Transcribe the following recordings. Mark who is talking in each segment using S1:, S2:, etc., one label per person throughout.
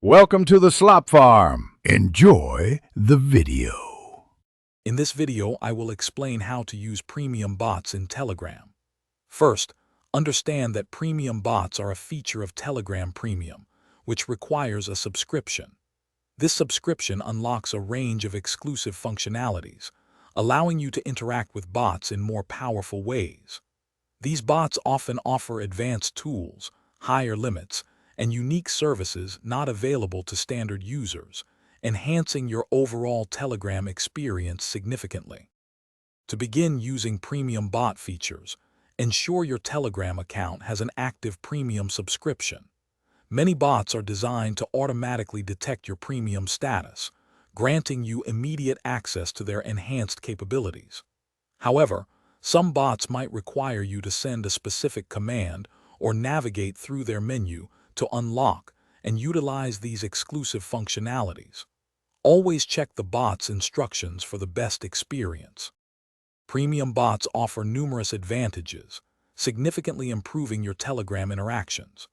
S1: Welcome to the Slop Farm. Enjoy the video.
S2: In this video, I will explain how to use premium bots in Telegram. First, understand that premium bots are a feature of Telegram Premium, which requires a subscription. This subscription unlocks a range of exclusive functionalities, allowing you to interact with bots in more powerful ways. These bots often offer advanced tools, higher limits, and unique services not available to standard users, enhancing your overall Telegram experience significantly. To begin using premium bot features, ensure your Telegram account has an active premium subscription. Many bots are designed to automatically detect your premium status, granting you immediate access to their enhanced capabilities. However, some bots might require you to send a specific command or navigate through their menu to unlock and utilize these exclusive functionalities. Always check the bot's instructions for the best experience. Premium bots offer numerous advantages, significantly improving your Telegram interactions.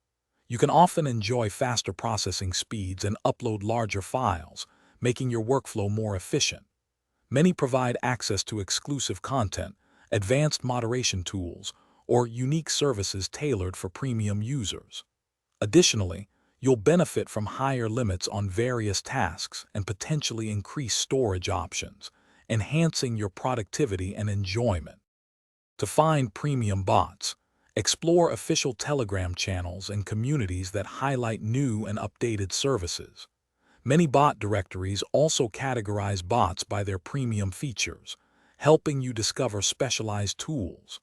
S2: You can often enjoy faster processing speeds and upload larger files, making your workflow more efficient. Many provide access to exclusive content, advanced moderation tools, or unique services tailored for premium users. Additionally, you'll benefit from higher limits on various tasks and potentially increased storage options, enhancing your productivity and enjoyment. To find premium bots, explore official Telegram channels and communities that highlight new and updated services. Many bot directories also categorize bots by their premium features, helping you discover specialized tools.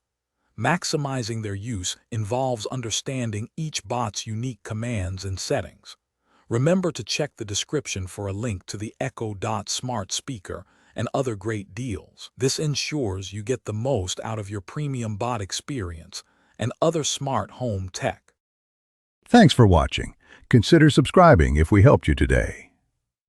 S2: Maximizing their use involves understanding each bot's unique commands and settings. Remember to check the description for a link to the Echo Dot smart speaker and other great deals. This ensures you get the most out of your premium bot experience and other smart home tech.
S1: Thanks for watching. Consider subscribing if we helped you today.